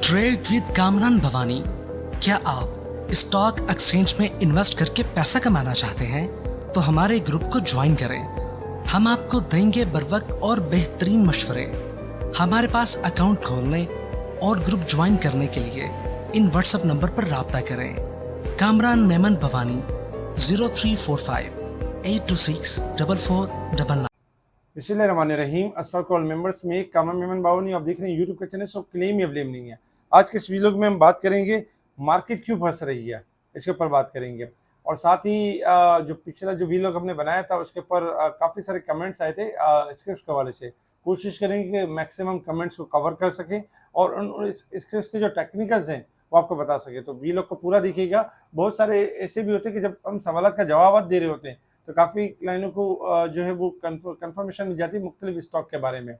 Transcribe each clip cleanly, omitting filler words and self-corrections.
Trade with Kamran Bhavani. क्या आप stock exchange में इन्वेस्ट करके पैसा कमाना चाहते हैं तो हमारे ग्रुप को ज्वाइन करें। हम आपको देंगे बर वक्त और बेहतरीन मशवरे। हमारे पास अकाउंट खोलने और ग्रुप ज्वाइन करने के लिए इन व्हाट्सएप नंबर पर राब्ता करें। कामरान मेमन भवानी 0345-826-4499। बिस्मिल्लाहिर्रहमानिर्रहीम। अस्सलाम वालेकुम मेंबर्स में कामरान मेमन बावनी आप देख रहे हैं यूट्यूब का चैनल। सो क्लेम या ब्लेम नहीं है। आज के इस वीडियो में हम बात करेंगे मार्केट क्यों फंस रही है, इसके ऊपर बात करेंगे। और साथ ही जो पिछला जो वीडियो हमने बनाया था उसके ऊपर काफ़ी सारे कमेंट्स आए थे स्क्रिप्ट के हवाले से। कोशिश करेंगे कि मैक्सिमम कमेंट्स को कवर कर सकें और उन स्क्रिप्ट के जो टेक्निकल्स हैं वो आपको बता सके। तो वीडियो को पूरा देखिएगा। बहुत सारे ऐसे भी होते हैं कि जब हम सवाल का जवाब दे रहे होते हैं तो काफ़ी क्लाइंटों को जो है वो कंफर्मेशन मिल जाती है मुख्तलिफ स्टॉक के बारे में।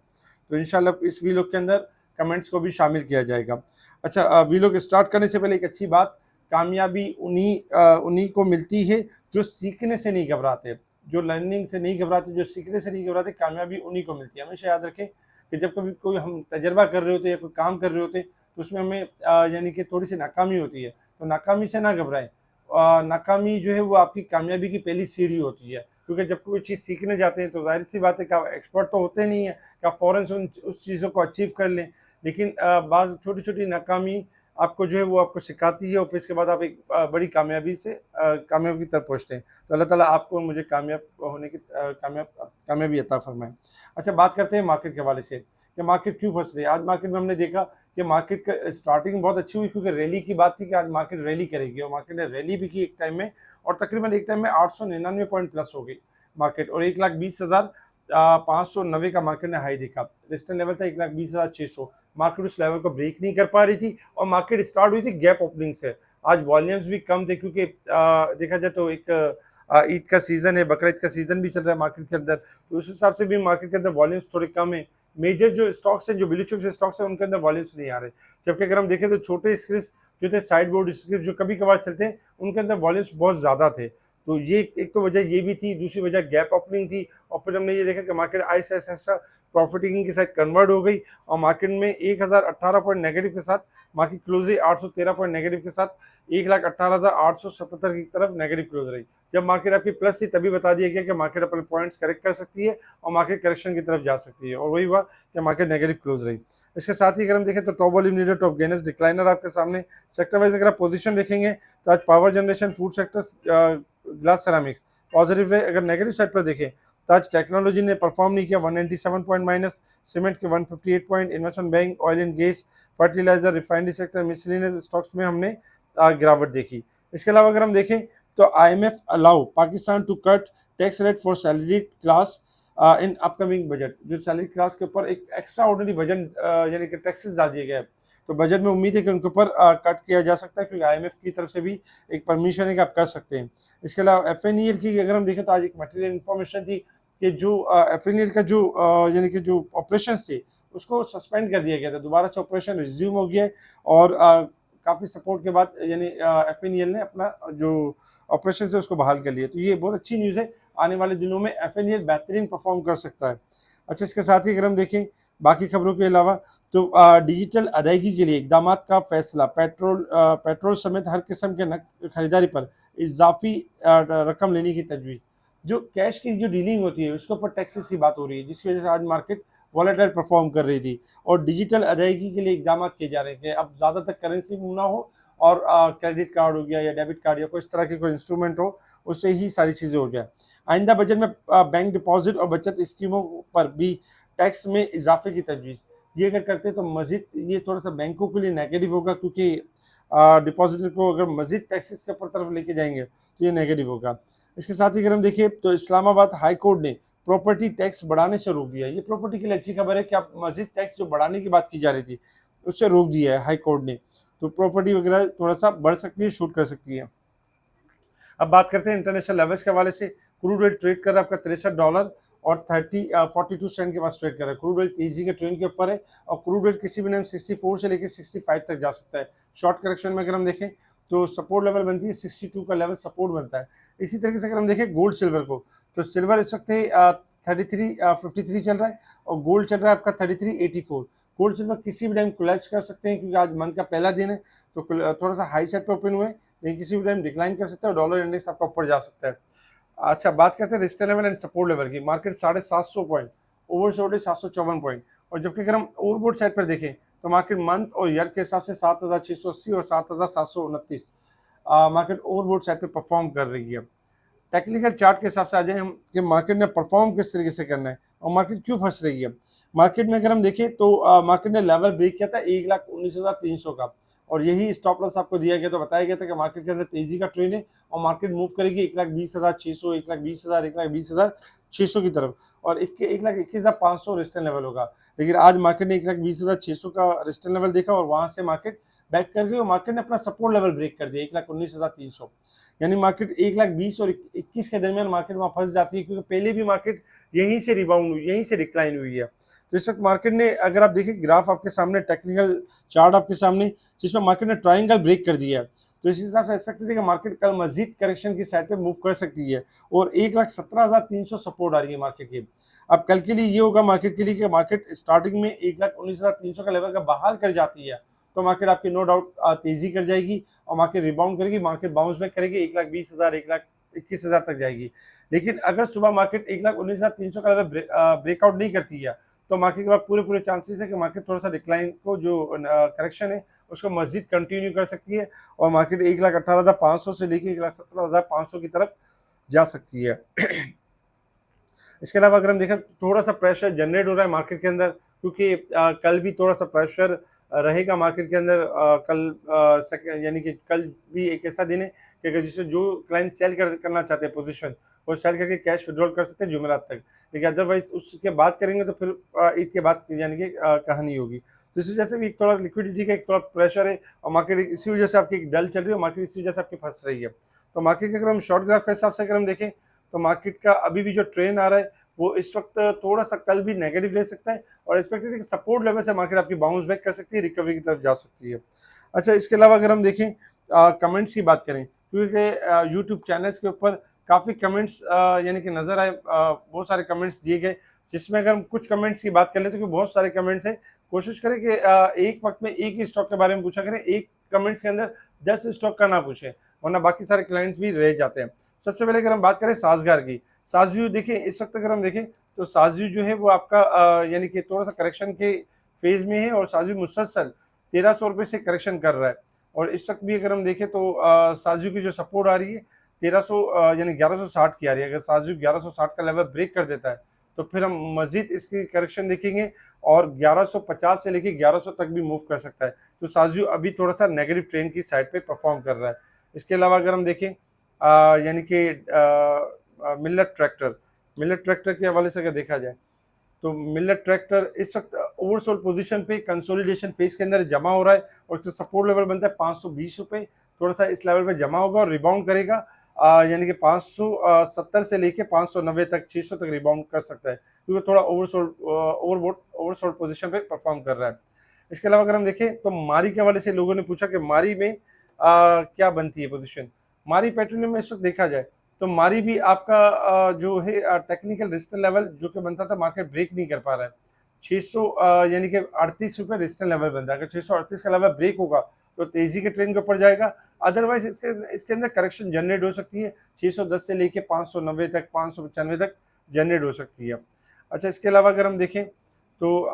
तो इंशाल्लाह इस वीडियो के अंदर कमेंट्स को भी शामिल किया जाएगा। अच्छा, वीडियो को स्टार्ट करने से पहले एक अच्छी बात, कामयाबी उन्हीं को मिलती है जो सीखने से नहीं घबराते, जो लर्निंग से नहीं घबराते, जो सीखने से नहीं घबराते। कामयाबी उन्हीं को मिलती है। हमेशा याद रखें कि जब कभी कोई हम तजर्बा कर रहे होते हैं या कोई काम कर रहे होते हैं तो उसमें हमें यानी कि थोड़ी सी नाकामी होती है, तो नाकामी से ना घबराएं। नाकामी जो है वो आपकी कामयाबी की पहली सीढ़ी होती है, क्योंकि जब कोई चीज़ सीखने जाते हैं तो जाहिर सी बात है कि आप एक्सपर्ट तो होते नहीं है कि आप फ़ौरन से उस चीज़ों को अचीव कर लें। लेकिन बाज़ छोटी छोटी नाकामी आपको जो है वो आपको सिखाती है और फिर इसके बाद आप एक बड़ी कामयाबी की तरफ पहुँचते हैं। तो अल्लाह ताला आपको मुझे कामयाब होने की कामयाबी अता फरमाए। अच्छा, बात करते हैं मार्केट के हवाले से कि मार्केट क्यों फंस रही है। आज मार्केट में हमने देखा कि मार्केट का स्टार्टिंग बहुत अच्छी हुई, क्योंकि रैली की बात थी कि आज मार्केट रैली करेगी और मार्केट ने रैली भी की एक टाइम में। और तकरीबन एक टाइम में 899 पॉइंट प्लस हो गई मार्केट और 1,20,590 का मार्केट ने हाई देखा। रेजिस्टेंस लेवल था 1,20,600। मार्केट उस लेवल को ब्रेक नहीं कर पा रही थी और मार्केट स्टार्ट हुई थी गैप ओपनिंग से। आज वॉल्यूम्स भी कम थे क्योंकि देखा जाए तो एक ईद का सीजन है, बकरा ईद का सीजन भी चल रहा है मार्केट के अंदर, तो उस हिसाब से भी मार्केट के अंदर वॉल्यूम्स थोड़े कम है। मेजर जो स्टॉक्स हैं, जो ब्लू चिप स्टॉक्स हैं, उनके अंदर वॉल्यूम्स नहीं आ रहे। जबकि अगर हम देखें तो छोटे स्क्रिप्ट जो थे, साइड बोर्ड स्क्रिप्ट जो कभी कभार चलते हैं, उनके अंदर वॉल्यूम्स बहुत ज़्यादा थे। तो ये एक तो वजह ये भी थी, दूसरी वजह गैप ओपनिंग थी। और फिर हमने ये देखा कि मार्केट आहिस्ता आहिस्ता प्रॉफिटिंग की साइड कन्वर्ट हो गई और मार्केट में 1,018 पॉइंट नेगेटिव के साथ मार्केट क्लोज रही। 813 पॉइंट नेगेटिव के साथ 1,18,877 की तरफ नेगेटिव क्लोज रही। जब मार्केट आपकी प्लस थी तभी बता दिया गया कि मार्केट अपने पॉइंट्स करेक्ट कर सकती है और मार्केट करेक्शन की तरफ जा सकती है, और वही हुआ कि मार्केट नेगेटिव क्लोज रही। इसके साथ ही अगर हम देखें तो top volume leader, top gainers, decliner आपके सामने। सेक्टर वाइज अगर आप पोजीशन देखेंगे तो आज power generation, food sectors, glass ceramics positive है। अगर नेगेटिव साइड पर देखें तो आज टेक्नोलॉजी ने परफॉर्म नहीं किया, 197 पॉइंट माइनस, सीमेंट के 158 point, investment bank, oil and gas, fertiliser, refinery sector, miscellaneous stocks में हमने गिरावट देखी। इसके अलावा अगर हम देखें तो IMF allow Pakistan to cut tax rate for salary class in upcoming budget. जो सैलरी क्लास के ऊपर एक एक्स्ट्रा ऑर्डिनरी बजट यानी कि टैक्सेस डाल दिए गए, तो बजट में उम्मीद है कि उनके ऊपर कट किया जा सकता है, क्योंकि IMF की तरफ से भी एक परमिशन है कि आप कर सकते हैं। इसके अलावा FNEL की अगर हम देखें तो आज एक मटेरियल इन्फॉर्मेशन थी कि जो FNEL का जो यानी कि जो ऑपरेशन थे उसको सस्पेंड कर दिया गया था, दोबारा से ऑपरेशन रिज्यूम हो गया है और काफ़ी सपोर्ट के बाद यानी FNEL ने अपना जो ऑपरेशन है उसको बहाल कर लिया। तो ये बहुत अच्छी न्यूज़ है, आने वाले दिनों में FNEL बेहतरीन परफॉर्म कर सकता है। अच्छा, इसके साथ ही अगर हम देखें बाकी खबरों के अलावा तो डिजिटल अदायगी के लिए इकदाम का फैसला, पेट्रोल समेत हर किस्म के खरीदारी पर इजाफी रकम लेने की तजवीज़। जो कैश की जो डीलिंग होती है उसके ऊपर टैक्सेस की बात हो रही है, जिसकी वजह से आज मार्केट वॉलेटाइल परफॉर्म कर रही थी। और डिजिटल अदायगी के लिए इकदाम किए जा रहे हैं कि अब ज़्यादातर करेंसी मूव ना हो और क्रेडिट कार्ड हो गया या डेबिट कार्ड या कोई इस तरह के कोई इंस्ट्रूमेंट हो, उससे ही सारी चीज़ें हो जाए। आइंदा बजट में बैंक डिपॉजिट और बचत स्कीमों पर भी टैक्स में इजाफे की तजवीज़। ये अगर करते तो मज़ीद ये थोड़ा सा बैंकों के लिए नेगेटिव होगा, क्योंकि डिपॉजिटर को अगर मज़ीद टैक्सेस के ऊपर तरफ लेके जाएंगे तो ये नेगेटिव होगा। इसके साथ ही अगर हम देखें तो इस्लामाबाद हाई कोर्ट ने प्रॉपर्टी टैक्स बढ़ाने से रोक दिया। ये प्रॉपर्टी के लिए अच्छी खबर है कि आप मजीद टैक्स जो बढ़ाने की बात की जा रही थी उससे रोक दिया है हाई कोर्ट ने, तो प्रॉपर्टी वगैरह थोड़ा सा बढ़ सकती है, शूट कर सकती है। अब बात करते हैं इंटरनेशनल लेवल्स के हवाले से। क्रूड ऑयल ट्रेड कर रहा है आपका $63 और 42 सेंट के पास ट्रेड कर रहा है। क्रूड ऑयल तेजी के ट्रेंड के ऊपर है और क्रूड ऑयल किसी भी टाइम 64 से लेकर 65 तक जा सकता है। शॉर्ट करेक्शन में अगर हम देखें तो सपोर्ट लेवल बनती है 62 का लेवल सपोर्ट बनता है। इसी तरीके से अगर हम देखें गोल्ड सिल्वर को, तो सिल्वर इस वक्त 3353 चल रहा है और गोल्ड चल रहा है आपका 3384। गोल्ड सिल्वर किसी भी टाइम कोलैप्स कर सकते हैं क्योंकि आज मंथ का पहला दिन है, तो थोड़ा सा हाई साइड पे ओपन हुए, लेकिन किसी भी टाइम डिक्लाइन कर सकते हैं और डॉलर इंडेक्स आपका ऊपर जा सकता है। अच्छा, बात करते हैं resistance level and support level की। मार्केट 750 पॉइंट ओवरसोल्ड है 754 पॉइंट, और जबकि अगर हम ओवरबोट साइड पर देखें तो मार्केट मंथ और ईयर के हिसाब से 7680 और 7729 मार्केट ओवरबोट साइड पे परफॉर्म कर रही है। टेक्निकल चार्ट के हिसाब से आ जाए हम कि मार्केट ने परफॉर्म किस तरीके से करना है और मार्केट क्यों फंस रही है। मार्केट में अगर हम देखें तो मार्केट ने लेवल ब्रेक किया था 1,19,300 का, और यही स्टॉप लॉस आपको दिया गया, तो बताया गया था कि मार्केट के अंदर तेजी का ट्रेंड है और मार्केट मूव करेगी 1,20,600, 1,20,000, 1,20,600 की तरफ, और 1,21,500 रेजिस्टेंस लेवल होगा। लेकिन आज मार्केट ने 1,20,600 का रेजिस्टेंस लेवल देखा और वहां से मार्केट बैक कर गई और मार्केट ने अपना सपोर्ट लेवल ब्रेक कर दिया 1,19,300। यानी मार्केट 1,20,000 और 21 के दरमियान मार्केट वहां फंस जाती है, क्योंकि पहले भी मार्केट यहीं से रिबाउंड हुई, यहीं से डिक्लाइन हुई है। तो इस वक्त मार्केट ने, अगर आप देखें ग्राफ आपके सामने, टेक्निकल चार्ट आपके सामने, जिसमें मार्केट ने ट्रायंगल ब्रेक कर दिया है, तो इस हिसाब से एक्सपेक्टेड है कि मार्केट कल मजीद करेक्शन की साइड पे मूव कर सकती है और 1,17,300 सपोर्ट आ रही है मार्केट की। अब कल के लिए ये होगा मार्केट के लिए कि मार्केट स्टार्टिंग में 1,19,300 का लेवल का बहाल कर जाती है तो मार्केट आपकी नो डाउट तेजी कर जाएगी और मार्केट रिबाउंड करेगी, मार्केट बाउंस बैक करेगी, 1,20,000, 1,21,000 तक जाएगी। लेकिन अगर सुबह मार्केट 1,19,300 का लेवल ब्रेकआउट नहीं करती है तो मार्केट के बाद पूरे चांसेस है कि मार्केट थोड़ा सा डिक्लाइन को, जो करेक्शन है उसको मजीद कंटिन्यू कर सकती है और मार्केट 1,18,500 से लेकर 1,17,500 की तरफ जा सकती है। इसके अलावा अगर हम देखें थोड़ा सा प्रेशर जनरेट हो रहा है मार्केट के अंदर, क्योंकि कल भी थोड़ा सा प्रेशर रहेगा मार्केट के अंदर। यानी कि कल भी एक ऐसा दिन है कि अगर जिसमें जो क्लाइंट सेल करना चाहते हैं पोजीशन, वो सेल करके कैश विड्रॉल कर सकते हैं जुमेरात तक, लेकिन अदरवाइज उसके बाद करेंगे तो फिर ईद के बाद यानी कि कहानी होगी। तो इस वजह से भी एक थोड़ा लिक्विडिटी का एक थोड़ा प्रेशर है और मार्केट इसी वजह से आपकी डल चल रही है, मार्केट इसी वजह से आपकी फंस रही है। तो मार्केट के अगर हम शॉर्ट ग्राफ के हिसाब से अगर हम देखें तो मार्केट का अभी भी जो ट्रेंड आ रहा है वो इस वक्त थोड़ा सा कल भी नेगेटिव ले सकता है और एक्सपेक्टेड है कि सपोर्ट लेवल से मार्केट आपकी बाउंस बैक कर सकती है, रिकवरी की तरफ जा सकती है। अच्छा, इसके अलावा अगर हम देखें कमेंट्स की बात करें, क्योंकि यूट्यूब चैनल्स के ऊपर काफ़ी कमेंट्स यानी कि नज़र आए, बहुत सारे कमेंट्स दिए गए, जिसमें अगर हम कुछ कमेंट्स की बात कर लें तो बहुत सारे कमेंट्स हैं। कोशिश करें कि एक वक्त में एक ही स्टॉक के बारे में पूछा करें, एक कमेंट्स के अंदर 10 स्टॉक का ना पूछें, वरना बाकी सारे क्लाइंट्स भी रह जाते हैं। सबसे पहले अगर हम बात करें साजगार की, साजव्यू देखिए, इस वक्त अगर हम देखें तो साजव्यू जो है वो आपका यानी कि थोड़ा सा करेक्शन के फेज में है और साजव्यू मुसलसल 1,300 रुपये से करेक्शन कर रहा है। और इस वक्त भी अगर हम देखें तो साजव्यू की जो सपोर्ट आ रही है 1,300 यानी 1,160 की आ रही है। अगर साजव्यू 1,160 का लेवल ब्रेक कर देता है तो फिर हम मजीद इसकी करेक्शन देखेंगे और 1,150 से लेकर 1,100 तक भी मूव कर सकता है। तो साजव्यू अभी थोड़ा सा नेगेटिव ट्रेंड की साइड पे परफॉर्म कर रहा है। इसके अलावा अगर हम देखें यानी कि मिलेट ट्रैक्टर के हवाले से अगर देखा जाए तो मिलेट ट्रैक्टर इस वक्त ओवरसोल्ड पोजीशन पे कंसोलिडेशन फेज के अंदर जमा हो रहा है और इसका सपोर्ट लेवल बनता है 520 रुपये। थोड़ा सा इस लेवल पे जमा होगा और रिबाउंड करेगा, यानी कि 570 से लेके 590 तक, 600 तक रिबाउंड कर सकता है, क्योंकि थोड़ा ओवरसोल्ड पोजीशन पे परफॉर्म कर रहा है। इसके अलावा अगर हम देखें तो मारी के हवाले से लोगों ने पूछा कि मारी में क्या बनती है पोजीशन। मारी पेट्रोलियम में इस वक्त देखा जाए तो मारी भी आपका जो है टेक्निकल रेजिस्टेंस लेवल जो कि बनता था, मार्केट ब्रेक नहीं कर पा रहा है। 600 यानी कि 38 रुपये रेजिस्टेंस लेवल बनता है। अगर 638 का लेवल ब्रेक होगा तो तेजी के ट्रेंड के ऊपर जाएगा, अदरवाइज इसके अंदर करेक्शन जनरेट हो सकती है 610 से लेके 590 तक, 595 तक जनरेट हो सकती है। अच्छा, इसके अलावा अगर हम देखें तो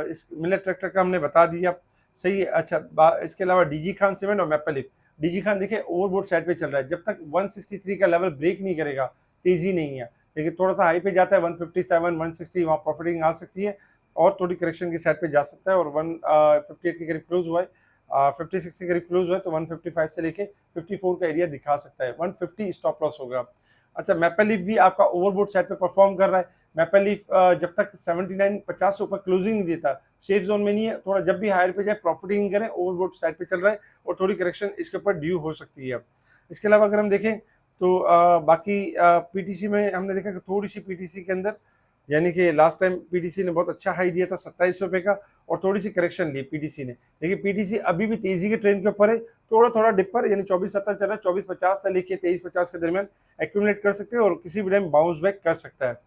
इस मिलेट ट्रैक्टर का हमने बता दिया, सही है। अच्छा, इसके अलावा डीजी खान सीमेंट और मैपल लीफ। डीजी खान देखिए ओवरबोट साइड पे चल रहा है, जब तक 163 का लेवल ब्रेक नहीं करेगा तेजी नहीं है, लेकिन थोड़ा सा हाई पे जाता है 157 160, वहाँ प्रॉफिटिंग आ सकती है और थोड़ी करेक्शन की साइड पे जा सकता है और 158 के करीब क्लोज हुआ है, 56 के करीब क्लोज हुआ है तो 155 से लेके 54 का एरिया दिखा सकता है, 150 स्टॉप लॉस होगा। अच्छा, मैपल लीफ भी आपका ओवरबोट साइड पे परफॉर्म कर रहा है। मैपल लीफ जब तक 79-50 से ऊपर क्लोजिंग नहीं देता, सेफ जोन में नहीं है, थोड़ा जब भी हायर पे जाए प्रॉफिटिंग करें, ओवरबोट साइड पे चल रहा है और थोड़ी करेक्शन इसके ऊपर ड्यू हो सकती है। इसके अलावा अगर हम देखें तो बाकी पीटीसी में हमने देखा कि थोड़ी सी पीटीसी के अंदर, यानी कि लास्ट टाइम पीटीसी ने बहुत अच्छा हाई दिया था 27 रुपये का और थोड़ी सी करेक्शन ली पीटीसी ने, लेकिन पीटीसी अभी भी तेजी के ट्रेंड के ऊपर है, थोड़ा डिपर, यानी 24.70 चल रहा है, 24.50 से लेके 23.50 के दरमियान एक्यूमुलेट कर सकते हैं और किसी भी टाइम बाउंस बैक कर सकता है।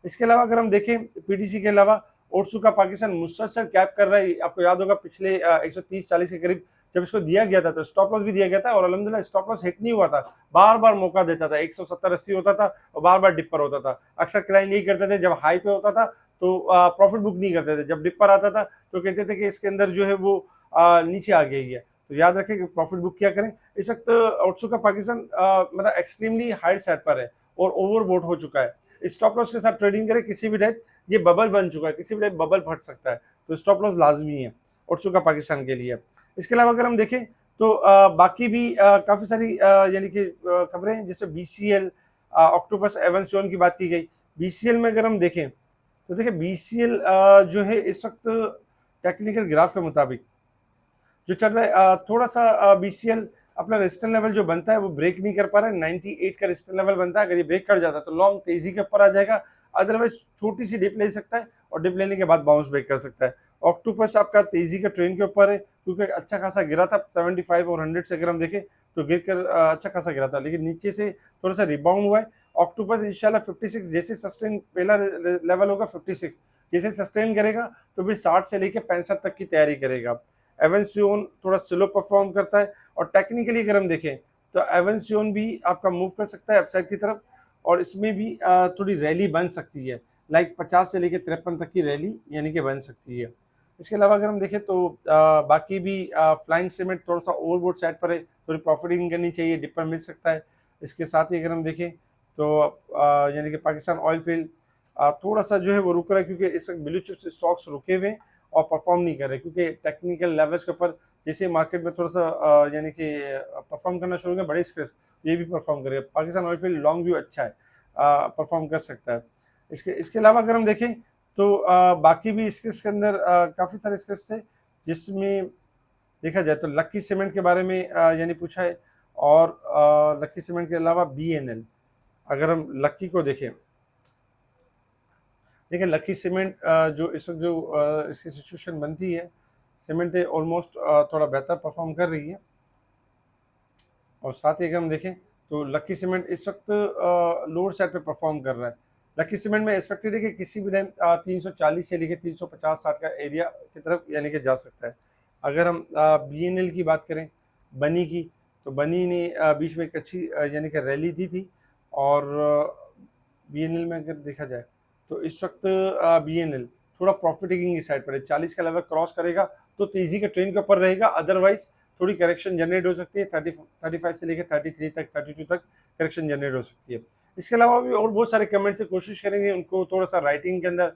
इसके अलावा अगर हम देखें पीटीसी के अलावा ओट्सुका पाकिस्तान मुसलसल कैप कर रहा है। आपको याद होगा पिछले 130-40 के करीब जब इसको दिया गया था तो स्टॉप लॉस भी दिया गया था और अल्हम्दुलिल्लाह स्टॉप लॉस हिट नहीं हुआ था, बार बार मौका देता था, 170-80 होता था और बार बार डिप पर होता था। अक्सर क्लाइंट यही करते थे, जब हाई पे होता था तो प्रॉफिट बुक नहीं करते थे, जब डिप पर आता था तो कहते थे कि इसके अंदर जो है वो नीचे आ गई है। तो याद रखें कि प्रॉफिट बुक क्या करें। इस वक्त ओट्सुका पाकिस्तान मतलब एक्सट्रीमली हाई साइड पर है और ओवरबोट हो चुका है। स्टॉप लॉस के साथ ट्रेडिंग करें, किसी भी टाइप ये बबल बन चुका है, किसी भी टाइप बबल फट सकता है, तो स्टॉप लॉस लाजमी है ओट्सुका पाकिस्तान के लिए। इसके अलावा अगर हम देखें तो बाकी भी काफ़ी सारी यानी कि खबरें हैं, जिसमें BCL ऑक्टोपस एवंसियन की बात की गई। BCL में अगर हम देखें तो देखिए BCL जो है इस वक्त टेक्निकल ग्राफ के मुताबिक जो चल रहा है, थोड़ा सा BCL अपना रेजिस्टेंस लेवल जो बनता है वो ब्रेक नहीं कर पा रहा है। 98 का रेजिस्टेंस लेवल बनता है, अगर ये ब्रेक कर जाता है तो लॉन्ग तेजी के ऊपर आ जाएगा, अदरवाइज छोटी सी डिप ले सकता है और डिप लेने के बाद बाउंस बैक कर सकता है। ऑक्टोपस आपका तेजी का ट्रेंड के ऊपर है, क्योंकि अच्छा खासा गिरा था 75 और 100 से अगर हम देखें तो गिर कर अच्छा खासा गिरा था, लेकिन नीचे से थोड़ा सा रिबाउंड हुआ है। ऑक्टोपस इंशाल्लाह 56 जैसे सस्टेन, पहला लेवल होगा 56, जैसे सस्टेन करेगा तो फिर 60 से लेकर 65 तक की तैयारी करेगा। एवंसियन थोड़ा स्लो परफॉर्म करता है और टेक्निकली अगर हम देखें तो एवंसियन भी आपका मूव कर सकता है अपसाइड की तरफ और इसमें भी थोड़ी रैली बन सकती है, लाइक 50 से लेकर 53 तक की रैली यानी कि बन सकती है। इसके अलावा अगर हम देखें तो बाकी भी फ्लाइंग सीमेंट थोड़ा सा ओवरबोट साइड पर है, थोड़ी प्रॉफिटिंग करनी चाहिए, डिप पर मिल सकता है। इसके साथ ही अगर हम देखें तो यानी कि पाकिस्तान ऑयल फील्ड थोड़ा सा जो है वो रुक रहा है, क्योंकि इस वक्त ब्लू चिप्स स्टॉक्स रुके हुए हैं और परफॉर्म नहीं कर रहे, क्योंकि टेक्निकल लेवल्स के ऊपर जैसे मार्केट में थोड़ा सा यानी कि परफॉर्म करना शुरू हो गया बड़े स्क्रिप्ट, ये भी परफॉर्म करेगा। Pakistan oil field long view अच्छा है, परफॉर्म कर सकता है। इसके अलावा अगर हम देखें तो बाकी भी स्क्रिप्ट के अंदर काफ़ी सारे स्क्रिप्ट थे, जिसमें देखा जाए तो लक्की सीमेंट के बारे में यानी पूछा है, और लक्की सीमेंट के अलावा BNL। अगर हम लक्की को देखें, देखिए लकी सीमेंट जो इस वक्त जो इसकी सिचुएशन बनती है, सीमेंट ऑलमोस्ट थोड़ा बेहतर परफॉर्म कर रही है। और साथ ही अगर हम देखें तो लकी सीमेंट इस वक्त लोअर साइड पे परफॉर्म कर रहा है। लकी सीमेंट में एक्सपेक्टेड है कि किसी भी टाइम 340 से लेकर 350-60 का एरिया की तरफ यानी कि जा सकता है। अगर हम BNL की बात करें, बनी की, तो बनी ने बीच में एक अच्छी यानी कि रैली दी थी, और BNL में अगर देखा जाए तो इस वक्त BNL थोड़ा प्रॉफिट टेकिंग की साइड पर है, 40 का लेवल क्रॉस करेगा तो तेजी के ट्रेंड के ऊपर रहेगा, अदरवाइज थोड़ी करेक्शन जनरेट हो सकती है, 35 से लेकर 33 तक 32 तक करेक्शन जनरेट हो सकती है। इसके अलावा भी और बहुत सारे कमेंट्स से कोशिश करेंगे उनको थोड़ा सा राइटिंग के अंदर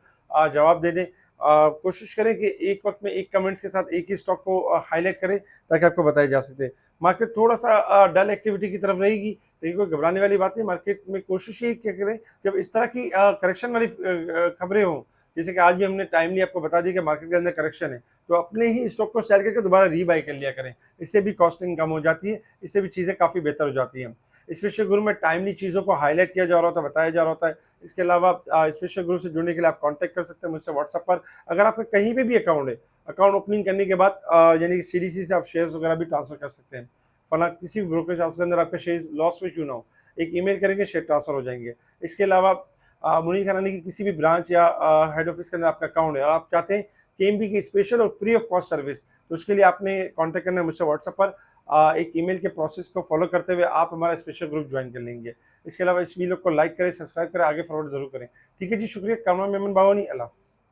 जवाब दे दें। कोशिश करें कि एक वक्त में एक कमेंट्स के साथ एक ही स्टॉक को हाईलाइट करें ताकि आपको बताए जा सकते हैं। मार्केट थोड़ा सा डल एक्टिविटी की तरफ रहेगी, लेकिन कोई घबराने वाली बात नहीं। मार्केट में कोशिश ये क्या करें, जब इस तरह की करेक्शन वाली खबरें हों, जैसे कि आज भी हमने टाइमली आपको बता दिया कि मार्केट के अंदर करेक्शन है, तो अपने ही स्टॉक को सेल करके दोबारा रीबाई कर लिया करें, इससे भी कॉस्टिंग कम हो जाती है, इससे भी चीज़ें काफ़ी बेहतर हो जाती हैं। स्पेशल ग्रुप में टाइमली चीज़ों को हाईलाइट किया जा रहा होता है, बताया जा रहा होता है। इसके अलावा स्पेशल ग्रुप से जुड़ने के लिए आप कांटेक्ट कर सकते हैं मुझसे व्हाट्सएप पर। अगर आपका कहीं पे भी अकाउंट है, अकाउंट ओपनिंग करने के बाद यानी कि CDC से आप शेयर्स वगैरह भी ट्रांसफर कर सकते हैं। फला किसी भी ब्रोकरेज हाउस के अंदर आपके शेयर्स लॉस में क्यों ना हो, एक ईमेल करेंगे, शेयर ट्रांसफर हो जाएंगे। इसके अलावा मुनीर खरानी की किसी भी ब्रांच या हेड ऑफिस के अंदर आपका अकाउंट है और आप चाहते हैं KMB की स्पेशल और फ्री ऑफ कॉस्ट सर्विस, तो उसके लिए आपने कांटेक्ट करना है मुझसे व्हाट्सएप पर। एक ईमेल के प्रोसेस को फॉलो करते हुए आप हमारा स्पेशल ग्रुप ज्वाइन कर लेंगे। इसके अलावा इस वीडियो को लाइक करें, सब्सक्राइब करें, आगे फॉरवर्ड जरूर करें। ठीक है जी, शुक्रिया। कामरान मेमन बावानी, अल्लाह हाफ़िज़।